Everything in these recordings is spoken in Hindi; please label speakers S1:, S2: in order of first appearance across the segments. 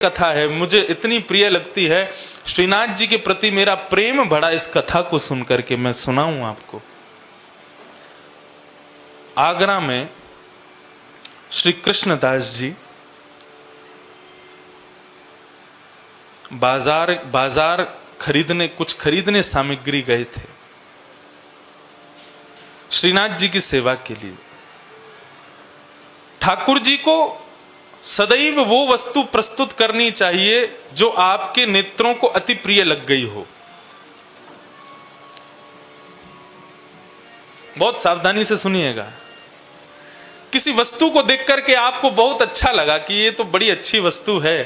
S1: कथा है, मुझे इतनी प्रिय लगती है, श्रीनाथ जी के प्रति मेरा प्रेम बढ़ा इस कथा को सुनकर के। मैं सुनाऊं आपको। आगरा में श्री कृष्णदास जी बाजार खरीदने, कुछ खरीदने सामग्री गए थे श्रीनाथ जी की सेवा के लिए। ठाकुर जी को सदैव वो वस्तु प्रस्तुत करनी चाहिए जो आपके नेत्रों को अति प्रिय लग गई हो। बहुत सावधानी से सुनिएगा। किसी वस्तु को देख करके आपको बहुत अच्छा लगा कि ये तो बड़ी अच्छी वस्तु है,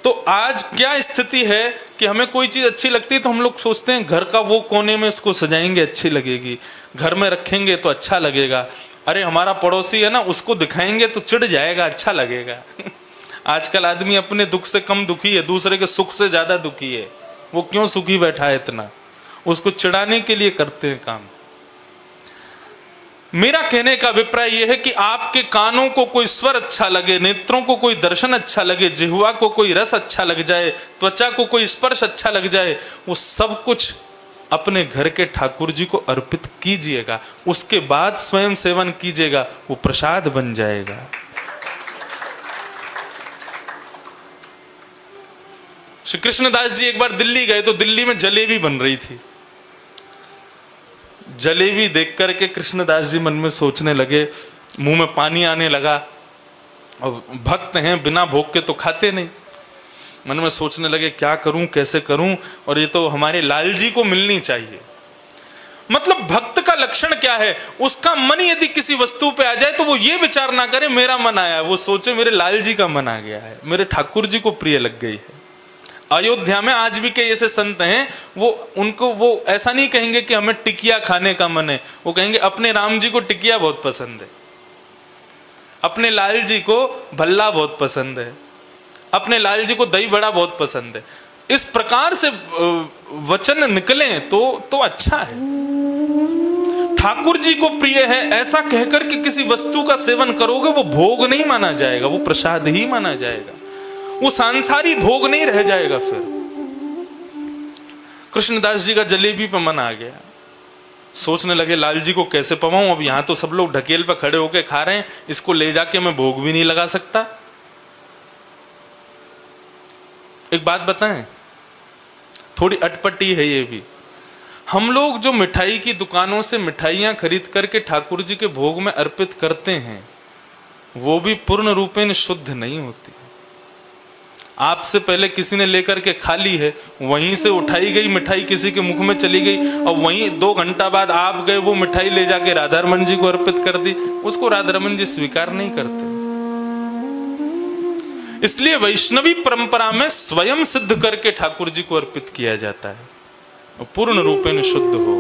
S1: तो आज क्या स्थिति है कि हमें कोई चीज अच्छी लगती है तो हम लोग सोचते हैं घर का वो कोने में इसको सजाएंगे अच्छी लगेगी, घर में रखेंगे तो अच्छा लगेगा। अरे हमारा पड़ोसी है ना, उसको दिखाएंगे तो चिढ़ जाएगा, अच्छा लगेगा। आजकल आदमी अपने दुख से कम दुखी है, दूसरे के सुख से ज्यादा दुखी है। वो क्यों सुखी बैठा है इतना, उसको चिढ़ाने के लिए करते हैं काम। मेरा कहने का अभिप्राय यह है कि आपके कानों को कोई स्वर अच्छा लगे, नेत्रों को कोई दर्शन अच्छा लगे, जिह्वा को कोई रस अच्छा लग जाए, त्वचा को कोई स्पर्श अच्छा लग जाए, वो सब कुछ अपने घर के ठाकुर जी को अर्पित कीजिएगा। उसके बाद स्वयं सेवन कीजिएगा, वो प्रसाद बन जाएगा। श्री कृष्णदास जी एक बार दिल्ली गए तो दिल्ली में जलेबी बन रही थी। जलेबी देख करके कृष्णदास जी मन में सोचने लगे, मुंह में पानी आने लगा। और भक्त हैं, बिना भोग के तो खाते नहीं। मन में सोचने लगे क्या करूं, कैसे करूं, और ये तो हमारे लाल जी को मिलनी चाहिए। मतलब भक्त का लक्षण क्या है, उसका मन यदि किसी वस्तु पे आ जाए तो वो ये विचार ना करे मेरा मन आया, वो सोचे मेरे लाल जी का मन आ गया है, मेरे ठाकुर जी को प्रिय लग गई है। अयोध्या में आज भी कई ऐसे संत हैं, वो ऐसा नहीं कहेंगे कि हमें टिकिया खाने का मन है, वो कहेंगे अपने राम जी को टिकिया बहुत पसंद है, अपने लाल जी को भल्ला बहुत पसंद है, अपने लाल जी को दही बड़ा बहुत पसंद है। इस प्रकार से वचन निकले तो अच्छा है। ठाकुर जी को प्रिय है ऐसा कहकर के किसी वस्तु का सेवन करोगे, वो भोग नहीं माना जाएगा, वो प्रसाद ही माना जाएगा, वो सांसारी भोग नहीं रह जाएगा। फिर कृष्णदास जी का जलेबी पे मन आ गया, सोचने लगे लाल जी को कैसे पवाऊं, अब यहां तो सब लोग ढकेल पे खड़े होके खा रहे हैं, इसको ले जाके मैं भोग भी नहीं लगा सकता। एक बात बताएं, थोड़ी अटपटी है ये भी। हम लोग जो मिठाई की दुकानों से मिठाइयां खरीद करके ठाकुर जी के भोग में अर्पित करते हैं, वो भी पूर्ण रूपेण शुद्ध नहीं होती। आपसे पहले किसी ने लेकर के खा ली है, वहीं से उठाई गई मिठाई किसी के मुख में चली गई, और वहीं 2 घंटा बाद आप गए वो मिठाई ले जाके राधा रमन जी को अर्पित कर दी, उसको राधा रमन जी स्वीकार नहीं करते। इसलिए वैष्णवी परंपरा में स्वयं सिद्ध करके ठाकुर जी को अर्पित किया जाता है, पूर्ण रूपेण शुद्ध हो।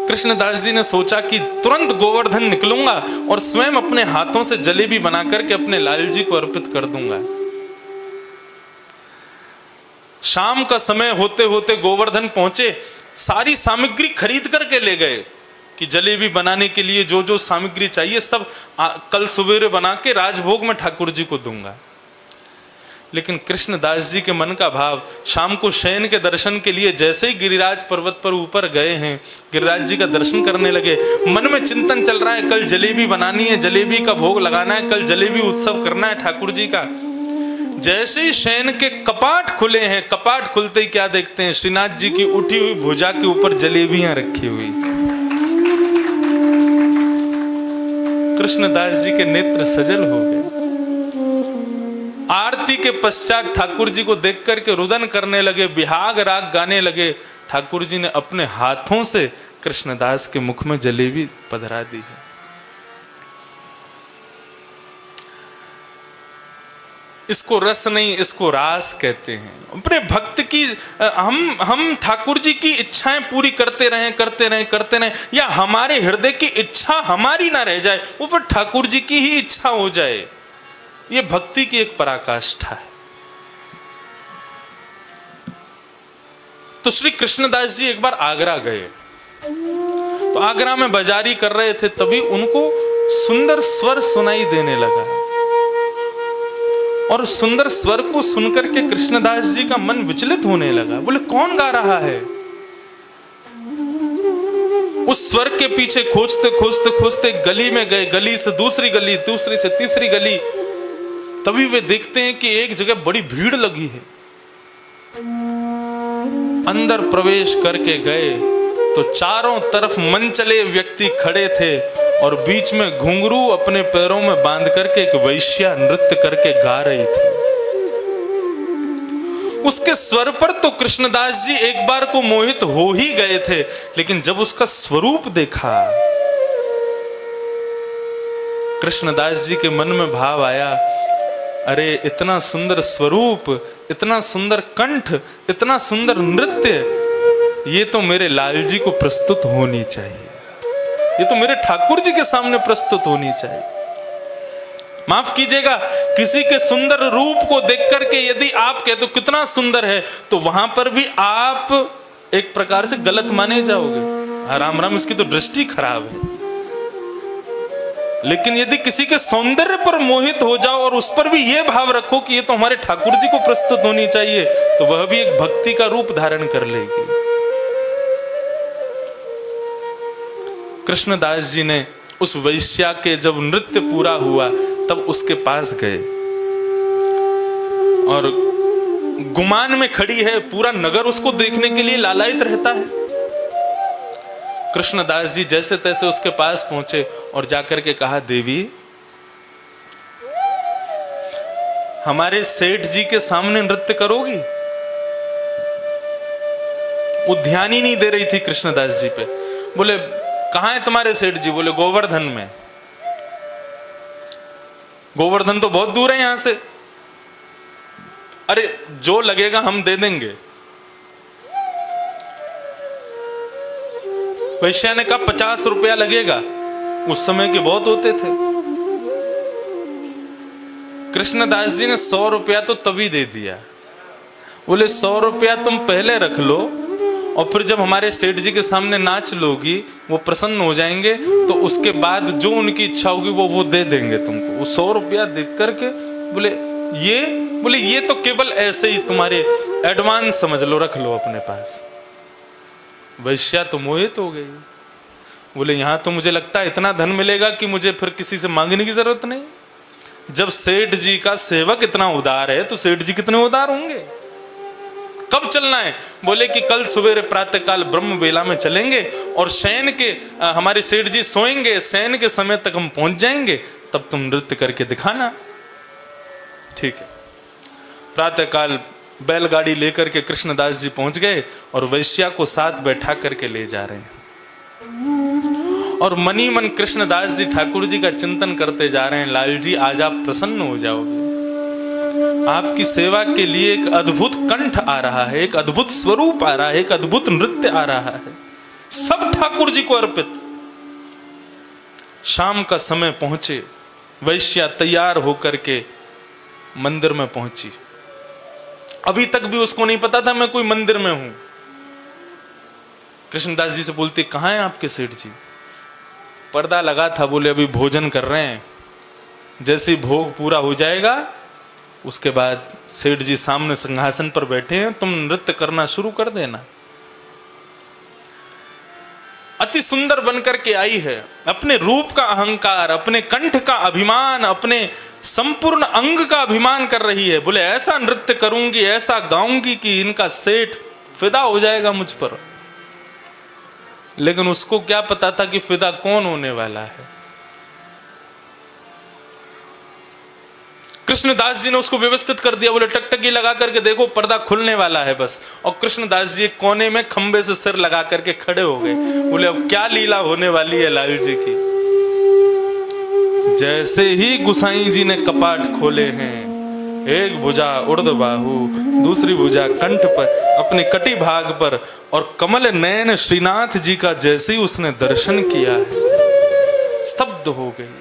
S1: कृष्णदास जी ने सोचा कि तुरंत गोवर्धन निकलूंगा और स्वयं अपने हाथों से जलेबी बना करके अपने लाल जी को अर्पित कर दूंगा। शाम का समय होते होते गोवर्धन पहुंचे, सारी सामग्री खरीद करके ले गए कि जलेबी बनाने के लिए जो जो सामग्री चाहिए सब कल सवेरे बना के राजभोग में ठाकुर जी को दूंगा। लेकिन कृष्णदास जी के मन का भाव, शाम को शयन के दर्शन के लिए जैसे ही गिरिराज पर्वत पर ऊपर गए हैं, गिरिराज जी का दर्शन करने लगे, मन में चिंतन चल रहा है कल जलेबी बनानी है, जलेबी का भोग लगाना है, कल जलेबी उत्सव करना है ठाकुर जी का। जैसे ही शयन के कपाट खुले हैं, कपाट खुलते ही क्या देखते हैं, श्रीनाथ जी की उठी हुई भुजा के ऊपर जलेबियां रखी हुई। कृष्णदास जी के नेत्र सजल हो गए। आरती के पश्चात ठाकुर जी को देख करके रुदन करने लगे, बिहाग राग गाने लगे। ठाकुर जी ने अपने हाथों से कृष्णदास के मुख में जलेबी पधरा दी है। इसको रस नहीं, इसको रास कहते हैं। अपने भक्त की हम ठाकुर जी की इच्छाएं पूरी करते रहें, या हमारे हृदय की इच्छा हमारी ना रह जाए, वो फिर ठाकुर जी की ही इच्छा हो जाए। ये भक्ति की एक पराकाष्ठा है। तो श्री कृष्णदास जी एक बार आगरा गए, तो आगरा में बाजारी कर रहे थे, तभी उनको सुंदर स्वर सुनाई देने लगा। और सुंदर स्वर को सुनकर के कृष्णदास जी का मन विचलित होने लगा। बोले कौन गा रहा है? उस स्वर के पीछे खोजते खोजते खोजते गली में गए, गली से दूसरी गली, दूसरी से तीसरी गली। तभी वे देखते हैं कि एक जगह बड़ी भीड़ लगी है। अंदर प्रवेश करके गए तो चारों तरफ मनचले व्यक्ति खड़े थे और बीच में घुंघरू अपने पैरों में बांध करके एक वैश्या नृत्य करके गा रही थी। उसके स्वर पर तो कृष्णदास जी एक बार को मोहित हो ही गए थे, लेकिन जब उसका स्वरूप देखा, कृष्णदास जी के मन में भाव आया, अरे इतना सुंदर स्वरूप, इतना सुंदर कंठ, इतना सुंदर नृत्य, ये तो मेरे लाल जी को प्रस्तुत होनी चाहिए, ये तो मेरे ठाकुर जी के सामने प्रस्तुत होनी चाहिए। माफ कीजिएगा, किसी के सुंदर रूप को देख करके यदि आप कहते हो कितना सुंदर है, तो वहां पर भी आप एक प्रकार से गलत माने जाओगे। राम राम, इसकी तो दृष्टि खराब है। लेकिन यदि किसी के सौंदर्य पर मोहित हो जाओ और उस पर भी यह भाव रखो कि ये तो हमारे ठाकुर जी को प्रस्तुत होनी चाहिए, तो वह भी एक भक्ति का रूप धारण कर लेगी। कृष्णदास जी ने उस वैश्या के जब नृत्य पूरा हुआ तब उसके पास गए और गुमान में खड़ी है, पूरा नगर उसको देखने के लिए लालायित रहता है। कृष्णदास जी जैसे तैसे उसके पास पहुंचे और जाकर के कहा, देवी, हमारे सेठ जी के सामने नृत्य करोगी? वो ध्यान ही नहीं दे रही थी कृष्णदास जी पे। बोले कहां है तुम्हारे सेठ जी? बोले गोवर्धन में। गोवर्धन तो बहुत दूर है यहां से। अरे जो लगेगा हम दे देंगे। वैश्या ने कहा 50 रुपया लगेगा। उस समय के बहुत होते थे। कृष्णदास जी ने 100 रुपया तो तभी दे दिया। बोले 100 रुपया तुम पहले रख लो और फिर जब हमारे सेठ जी के सामने नाच लोगी, वो प्रसन्न हो जाएंगे, तो उसके बाद जो उनकी इच्छा होगी वो दे देंगे तुमको। वो 100 रुपया देख करके बोले ये तो केवल ऐसे ही तुम्हारे एडवांस समझ लो, रख लो अपने पास। वैश्या तो मोहित हो गई। बोले यहां तो मुझे लगता है इतना धन मिलेगा कि मुझे फिर किसी से मांगने की जरूरत नहीं। जब सेठ जी का सेवक इतना उदार है तो सेठ जी कितने उदार होंगे। कब चलना है? बोले कि कल सवेरे प्रातःकाल ब्रह्म बेला में चलेंगे और शयन के हमारे सेठ जी सोएंगे, शयन के समय तक हम पहुंच जाएंगे, तब तुम नृत्य करके दिखाना। ठीक है। प्रातःकाल बैलगाड़ी लेकर के कृष्णदास जी पहुंच गए और वैश्या को साथ बैठा करके ले जा रहे हैं और मनी मन कृष्णदास जी ठाकुर जी का चिंतन करते जा रहे हैं। लाल जी आज आप प्रसन्न हो जाओगे, आपकी सेवा के लिए एक अद्भुत कंठ आ रहा है, एक अद्भुत स्वरूप आ रहा है, एक अद्भुत नृत्य आ रहा है, सब ठाकुर जी को अर्पित। शाम का समय पहुंचे, वैश्या तैयार होकर के मंदिर में पहुंची। अभी तक भी उसको नहीं पता था मैं कोई मंदिर में हूं। कृष्णदास जी से बोलती, कहां है आपके सेठ जी? पर्दा लगा था। बोले अभी भोजन कर रहे हैं, जैसे भोग पूरा हो जाएगा उसके बाद सेठ जी सामने सिंहासन पर बैठे हैं, तुम नृत्य करना शुरू कर देना। अति सुंदर बनकर के आई है, अपने रूप का अहंकार, अपने कंठ का अभिमान, अपने संपूर्ण अंग का अभिमान कर रही है। बोले ऐसा नृत्य करूंगी, ऐसा गाऊंगी कि इनका सेठ फिदा हो जाएगा मुझ पर। लेकिन उसको क्या पता था कि फिदा कौन होने वाला है। कृष्णदास जी ने उसको व्यवस्थित कर दिया। बोले टकटकी लगा करके देखो, पर्दा खुलने वाला है बस। और कृष्णदास जी एक कोने में खंबे से सिर लगा करके खड़े हो गए। बोले अब क्या लीला होने वाली है लाल जी की। जैसे ही गुसाई जी ने कपाट खोले हैं, एक भुजा उर्ध बाहु, दूसरी भुजा कंठ पर, अपने कटी भाग पर, और कमल नयन श्रीनाथ जी का जैसे ही उसने दर्शन किया है, स्तब्ध हो गई।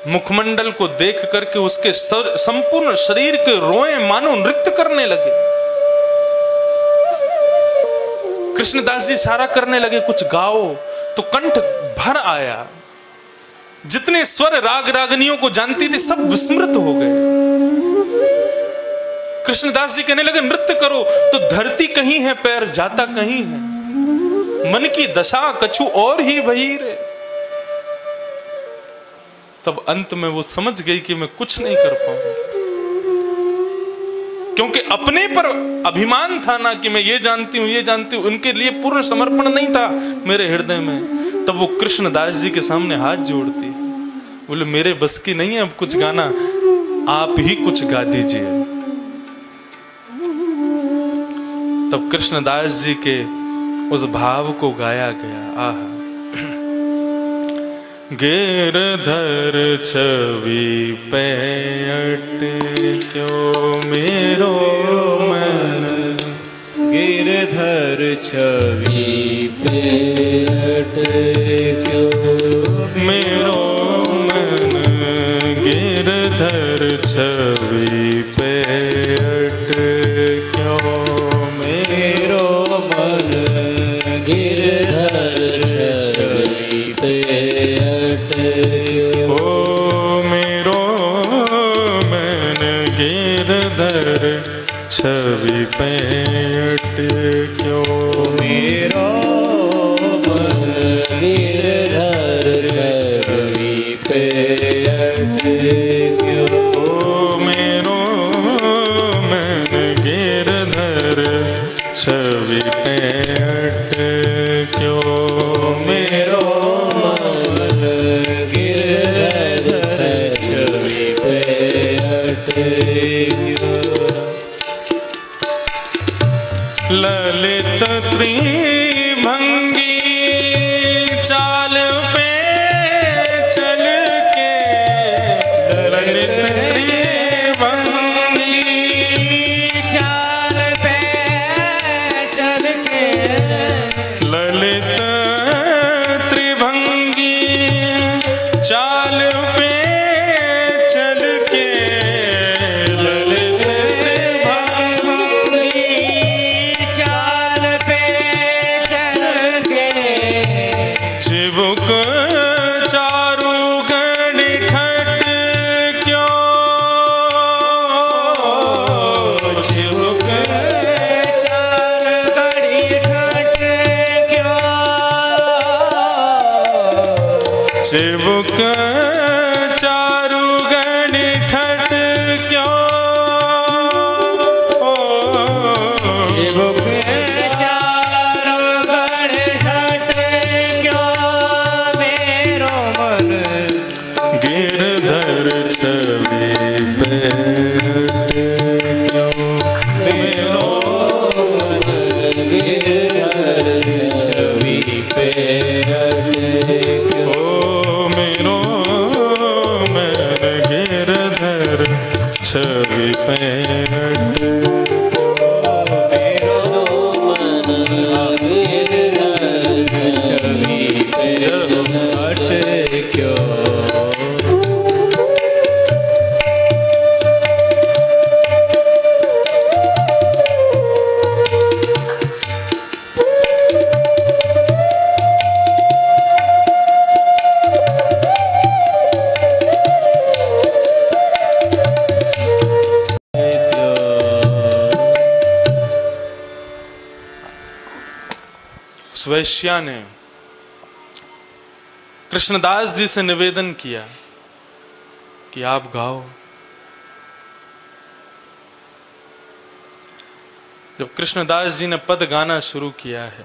S1: मुखमंडल को देख करके उसके संपूर्ण शरीर के रोए मानो नृत्य करने लगे। कृष्णदास जी इशारा करने लगे कुछ गाओ, तो कंठ भर आया। जितने स्वर राग रागनियों को जानती थी सब विस्मृत हो गए। कृष्णदास जी कहने लगे नृत्य करो तो धरती कहीं है, पैर जाता कहीं है, मन की दशा कछु और ही भई रे। तब अंत में वो समझ गई कि मैं कुछ नहीं कर पाऊंगी, क्योंकि अपने पर अभिमान था ना कि मैं ये जानती हूं ये जानती हूं, उनके लिए पूर्ण समर्पण नहीं था मेरे हृदय में। तब वो कृष्णदास जी के सामने हाथ जोड़ती, बोले मेरे बस की नहीं है अब कुछ गाना, आप ही कुछ गा दीजिए। तब कृष्णदास जी के उस भाव को गाया गया। आहा, गिरधर छवि पे क्यों मेरो मन,
S2: गिरधर छवि पे क्यों
S1: मेरो मन, गिरधर छवि पे क्यों
S2: मेरो मन, गिरधर छवि पे
S1: ओ मेरो मन, गिरधर छवि पे क्यों
S2: मेरो मन, गिरधर छवि पे क्यों
S1: ओ मेरो मन, गिरधर छवि पे क्यों
S2: मेरो मन, गिरधर छवि पे क्यों
S1: ललित त्रिभंगी चाल पे चल के, ललित त्रिभंगी
S2: चाल पे चल के,
S1: ललित त्रिभंगी चाल पे चल के, ललित
S2: त्रिभंगी चाल पे चल के,
S1: चिबुक चारु गण ठट क्यों,
S2: चिबुक चार गड़ी ठट क्यों,
S1: चिबुक चारु गण ठट क्यों,
S2: चिबुक चार गड़ी ठट क्यों, मेरो मन,
S1: गिरधर छवि पे क्यों
S2: मेरो मन, गिरधर छवि पे क्यों
S1: ओ मेरो मन, गिरधर छवि पे
S2: मेरो मन, गिरधर छवि पे क्यों।
S1: उस वैश्या ने कृष्णदास जी से निवेदन किया कि आप गाओ। जब कृष्णदास जी ने पद गाना शुरू किया है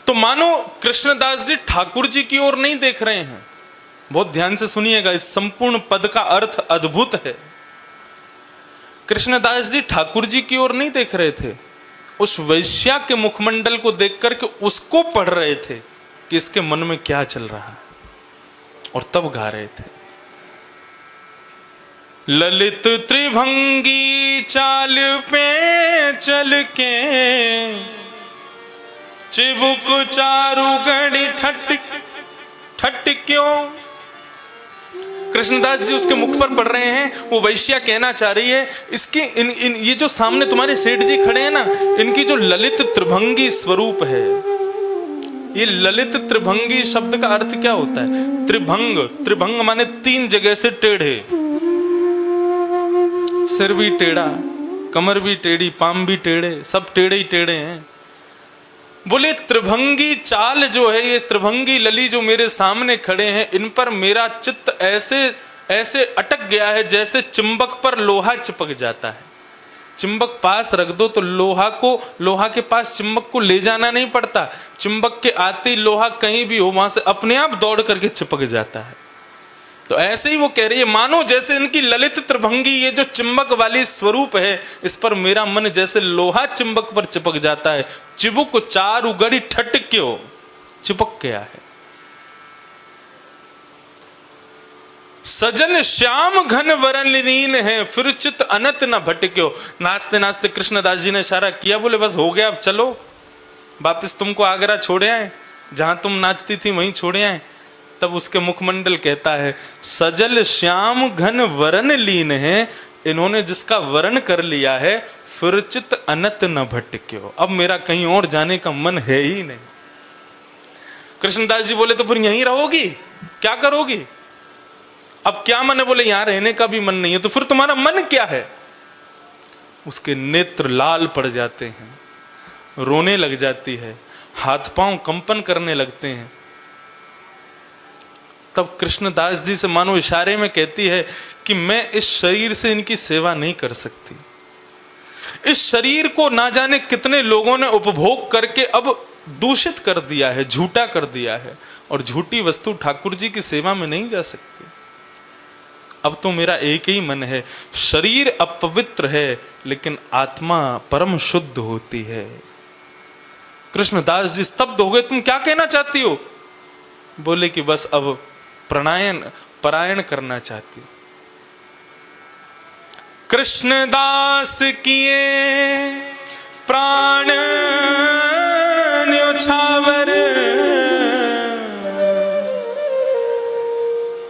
S1: तो मानो कृष्णदास जी ठाकुर जी की ओर नहीं देख रहे हैं। बहुत ध्यान से सुनिएगा, इस संपूर्ण पद का अर्थ अद्भुत है। कृष्णदास जी ठाकुर जी की ओर नहीं देख रहे थे, उस वैश्या के मुखमंडल को देख करके उसको पढ़ रहे थे कि इसके मन में क्या चल रहा है, और तब गा रहे थे। ललित त्रिभंगी चाल पे चल के, चिबुक चारु गणी ठट ठट क्यों। कृष्णदास जी उसके मुख पर पढ़ रहे हैं, वो वैश्या कहना चाह रही है इसकी ये जो सामने तुम्हारे सेठ जी खड़े हैं ना, इनकी जो ललित त्रिभंगी स्वरूप है, ये ललित त्रिभंगी शब्द का अर्थ क्या होता है? त्रिभंग, त्रिभंग माने 3 जगह से टेढ़े, सिर भी टेढ़ा, कमर भी टेढ़ी, पाम भी टेढ़े, सब टेढ़े ही टेढ़े हैं। बोले त्रिभंगी चाल जो है, ये त्रिभंगी लली जो मेरे सामने खड़े हैं, इन पर मेरा चित्त ऐसे ऐसे अटक गया है जैसे चिंबक पर लोहा चिपक जाता है। चिंबक पास रख दो तो लोहा के पास चिंबक को ले जाना नहीं पड़ता, चिंबक के आते ही लोहा कहीं भी हो वहां से अपने आप दौड़ करके चिपक जाता है। तो ऐसे ही वो कह रही है, मानो जैसे इनकी ललित त्रिभंगी ये जो चिंबक वाली स्वरूप है, इस पर मेरा मन जैसे लोहा चिंबक पर चिपक जाता है। चिबुक चारु गड़ी ठटक्यो, चिपक गया है। सजल श्याम घन वरण लीन है, फिर चित अनत न भटक्यो। नाचते नाचते कृष्णदास जी ने इशारा किया, बोले बस हो गया, अब चलो वापिस तुमको आगरा छोड़े आए, जहां तुम नाचती थी वहीं छोड़े आए। तब उसके मुखमंडल कहता है, सजल श्याम घन वरण लीन है, इन्होंने जिसका वरण कर लिया है, फिर चित अनत न भटक्यो, अब मेरा कहीं और जाने का मन है ही नहीं। कृष्णदास जी बोले, तो फिर यहीं रहोगी, क्या करोगी? अब क्या मन है? बोले यहां रहने का भी मन नहीं है। तो फिर तुम्हारा मन क्या है? उसके नेत्र लाल पड़ जाते हैं, रोने लग जाती है, हाथ पांव कंपन करने लगते हैं। तब कृष्णदास जी से मानो इशारे में कहती है कि मैं इस शरीर से इनकी सेवा नहीं कर सकती। इस शरीर को ना जाने कितने लोगों ने उपभोग करके अब दूषित कर दिया है, झूठा कर दिया है, और झूठी वस्तु ठाकुर जी की सेवा में नहीं जा सकती। अब तो मेरा एक ही मन है, शरीर अपवित्र है लेकिन आत्मा परम शुद्ध होती है। कृष्णदास जी स्तब्ध हो गए, तुम क्या कहना चाहती हो? बोले कि बस अब परायण करना चाहती। कृष्णदास किए प्राण न्योछावर।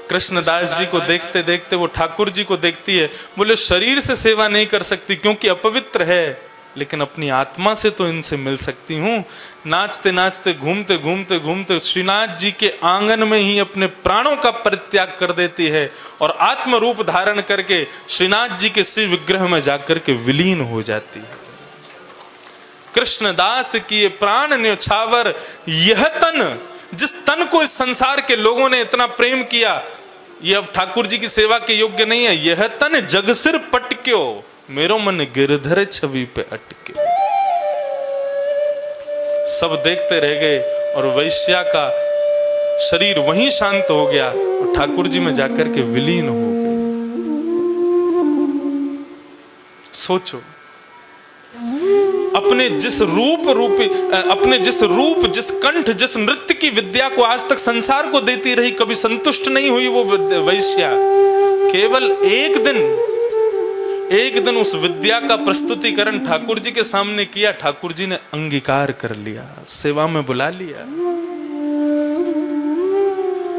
S1: कृष्णदास जी को देखते देखते वो ठाकुर जी को देखती है, बोले शरीर से सेवा नहीं कर सकती क्योंकि अपवित्र है, लेकिन अपनी आत्मा से तो इनसे मिल सकती हूँ। नाचते नाचते घूमते घूमते घूमते श्रीनाथ जी के आंगन में ही अपने प्राणों का परित्याग कर देती है और आत्म रूप धारण करके श्रीनाथ जी के शिव विग्रह में जाकर के विलीन हो जाती है। कृष्णदास की ये प्राण न्योछावर, यह तन, जिस तन को इस संसार के लोगों ने इतना प्रेम किया, ये अब ठाकुर जी की सेवा के योग्य नहीं है। यह तन जग सिर पटक्यो, मेरो मन गिरधर छवि पे अटके। सब देखते रह गए और वैश्या का शरीर वहीं शांत हो गया और ठाकुर जी में जाकर के विलीन हो गए। सोचो, अपने जिस रूप, जिस कंठ, जिस नृत्य की विद्या को आज तक संसार को देती रही, कभी संतुष्ट नहीं हुई वो वैश्या, केवल एक दिन उस विद्या का प्रस्तुतिकरण ठाकुर जी के सामने किया, ठाकुर जी ने अंगीकार कर लिया, सेवा में बुला लिया।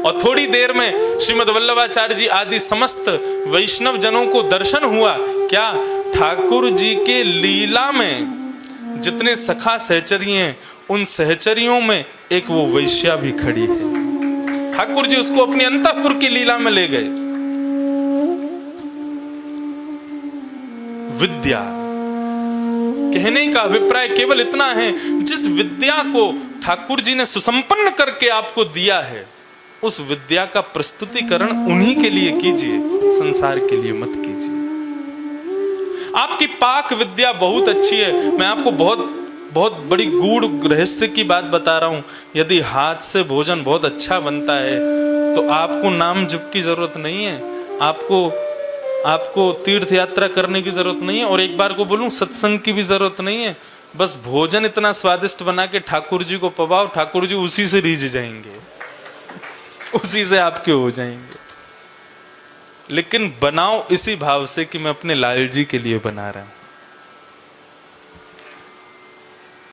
S1: और थोड़ी देर में श्रीमद् वल्लभाचार्य जी आदि समस्त वैष्णव जनों को दर्शन हुआ। क्या? ठाकुर जी के लीला में जितने सखा सहचरी हैं, उन सहचरियों में एक वो वैश्या भी खड़ी है। ठाकुर जी उसको अपनी अंतःपुर की लीला में ले गए। विद्या, कहने का अभिप्राय केवल इतना है, जिस विद्या को ठाकुर जी ने सुसंपन्न करके आपको दिया है, उस विद्या का प्रस्तुतिकरण उन्हीं के लिए कीजिए, संसार के लिए मत कीजिए। आपकी पाक विद्या बहुत अच्छी है, मैं आपको बहुत बड़ी गूढ़ रहस्य की बात बता रहा हूं। यदि हाथ से भोजन बहुत अच्छा बनता है तो आपको नाम जप की जरूरत नहीं है, आपको तीर्थ यात्रा करने की जरूरत नहीं है, और एक बार को बोलूं सत्संग की भी जरूरत नहीं है। बस भोजन इतना स्वादिष्ट बना के ठाकुर जी को पवाओ, ठाकुर जी उसी से रीझ जाएंगे, उसी से आपके हो जाएंगे। लेकिन बनाओ इसी भाव से कि मैं अपने लाल जी के लिए बना रहा हूं।